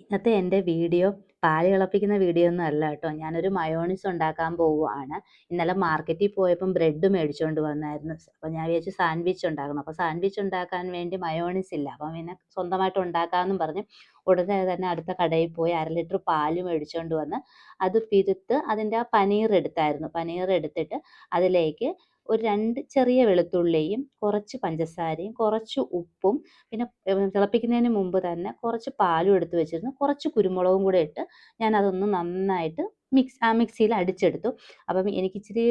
ഇന്നത്തെ എൻ്റെ വീഡിയോ പാല് തിളപ്പിക്കുന്ന വീഡിയോ ഒന്നും അല്ല കേട്ടോ. ഞാനൊരു മയോണൈസ് ഉണ്ടാക്കാൻ പോവുകയാണ്. ഇന്നലെ മാർക്കറ്റിൽ പോയപ്പം ബ്രെഡ് മേടിച്ചുകൊണ്ട് വന്നായിരുന്നു. അപ്പോൾ ഞാൻ വിചാരിച്ചു സാൻഡ്വിച്ച് ഉണ്ടാക്കണം. അപ്പോൾ സാൻഡ്വിച്ച് ഉണ്ടാക്കാൻ വേണ്ടി മയോണൈസ് ഇല്ല. അപ്പം പിന്നെ സ്വന്തമായിട്ട് ഉണ്ടാക്കാമെന്നും പറഞ്ഞ് ഉടനെ തന്നെ അടുത്ത കടയിൽ പോയി 1/2 ലിറ്റർ പാല് മേടിച്ചുകൊണ്ട് വന്ന് അത് പിരുത്ത് അതിൻ്റെ ആ പനീർ എടുത്തായിരുന്നു. പനീർ എടുത്തിട്ട് അതിലേക്ക് ഒരു 2 ചെറിയ വെളുത്തുള്ളിയും കുറച്ച് പഞ്ചസാരയും കുറച്ച് ഉപ്പും പിന്നെ തിളപ്പിക്കുന്നതിന് മുമ്പ് തന്നെ കുറച്ച് പാലും എടുത്ത് വെച്ചിരുന്നു. കുറച്ച് കുരുമുളകും കൂടെ ഇട്ട് ഞാനതൊന്ന് നന്നായിട്ട് മിക്സിയിൽ അടിച്ചെടുത്തു. അപ്പം എനിക്കിച്ചിരി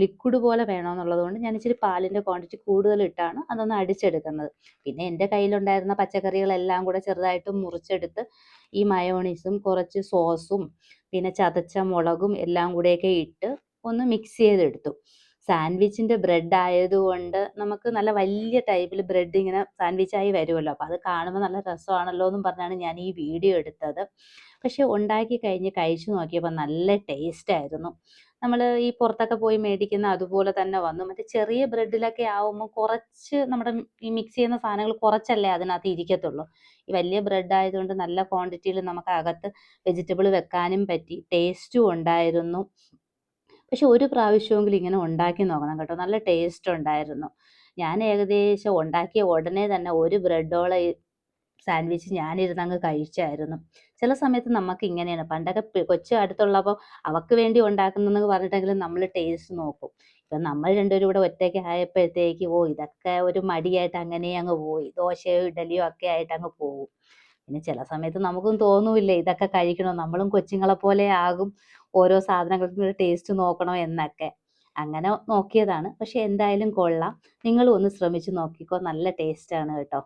ലിക്വിഡ് പോലെ വേണമെന്നുള്ളത് കൊണ്ട് ഞാൻ ഇച്ചിരി പാലിൻ്റെ ക്വാണ്ടിറ്റി കൂടുതലിട്ടാണ് അതൊന്ന് അടിച്ചെടുക്കുന്നത്. പിന്നെ എൻ്റെ കയ്യിലുണ്ടായിരുന്ന പച്ചക്കറികളെല്ലാം കൂടെ ചെറുതായിട്ട് മുറിച്ചെടുത്ത് ഈ മയോണൈസും കുറച്ച് സോസും പിന്നെ ചതച്ച മുളകും എല്ലാം കൂടെയൊക്കെ ഇട്ട് ഒന്ന് മിക്സ് ചെയ്തെടുത്തു. സാൻഡ്വിച്ചിൻ്റെ ബ്രെഡ് ആയതുകൊണ്ട് നമുക്ക് നല്ല വലിയ ടൈപ്പിൽ ബ്രെഡ് ഇങ്ങനെ സാൻഡ്വിച്ചായി വരുമല്ലോ. അപ്പോൾ അത് കാണുമ്പോൾ നല്ല രസമാണല്ലോ എന്നും പറഞ്ഞാണ് ഞാൻ ഈ വീഡിയോ എടുത്തത്. പക്ഷേ ഉണ്ടാക്കി കഴിഞ്ഞ് കഴിച്ചു നോക്കിയപ്പോൾ നല്ല ടേസ്റ്റായിരുന്നു. നമ്മൾ ഈ പുറത്തൊക്കെ പോയി മേടിക്കുന്ന അതുപോലെ തന്നെ വന്നു. മറ്റേ ചെറിയ ബ്രെഡിലൊക്കെ ആവുമ്പോൾ കുറച്ച് നമ്മുടെ ഈ മിക്സ് ചെയ്യുന്ന സാധനങ്ങൾ കുറച്ചല്ലേ അതിനകത്ത് ഇരിക്കത്തുള്ളൂ. ഈ വലിയ ബ്രെഡ് ആയതുകൊണ്ട് നല്ല ക്വാണ്ടിറ്റിയിൽ നമുക്ക് അകത്ത് വെജിറ്റബിൾ വെക്കാനും പറ്റി, ടേസ്റ്റും ഉണ്ടായിരുന്നു. പക്ഷെ ഒരു പ്രാവശ്യമെങ്കിലും ഇങ്ങനെ ഉണ്ടാക്കി നോക്കണം കേട്ടോ. നല്ല ടേസ്റ്റ് ഉണ്ടായിരുന്നു. ഞാൻ ഏകദേശം ഉണ്ടാക്കിയ ഉടനെ തന്നെ ഒരു ബ്രെഡോളം സാൻഡ്വിച്ച് ഞാനിരുന്നങ്ങ് കഴിച്ചായിരുന്നു. ചില സമയത്ത് നമുക്ക് ഇങ്ങനെയാണ്. പണ്ടൊക്കെ കൊച്ച് അടുത്തുള്ളപ്പോൾ അവൾക്ക് വേണ്ടി ഉണ്ടാക്കുന്നെന്ന് പറഞ്ഞിട്ടെങ്കിലും നമ്മൾ ടേസ്റ്റ് നോക്കും. ഇപ്പം നമ്മൾ രണ്ടുപേരും കൂടെ ഒറ്റയ്ക്ക് ആയപ്പോഴത്തേക്ക് ഇതൊക്കെ ഒരു മടിയായിട്ട് അങ്ങനെ അങ്ങ് പോയി. ദോശയോ ഇഡലിയോ ഒക്കെ ആയിട്ട് അങ്ങ് പോകും. പിന്നെ ചില സമയത്ത് നമുക്കും തോന്നൂല്ലേ ഇതൊക്കെ കഴിക്കണോ, നമ്മളും കൊച്ചുങ്ങളെ പോലെ ആകും, ഓരോ സാധനങ്ങൾക്കും ടേസ്റ്റ് നോക്കണോ എന്നൊക്കെ. അങ്ങനെ നോക്കിയതാണ്. പക്ഷെ എന്തായാലും കൊള്ളാം. നിങ്ങളും ഒന്ന് ശ്രമിച്ച് നോക്കിക്കോ. നല്ല ടേസ്റ്റാണ് കേട്ടോ.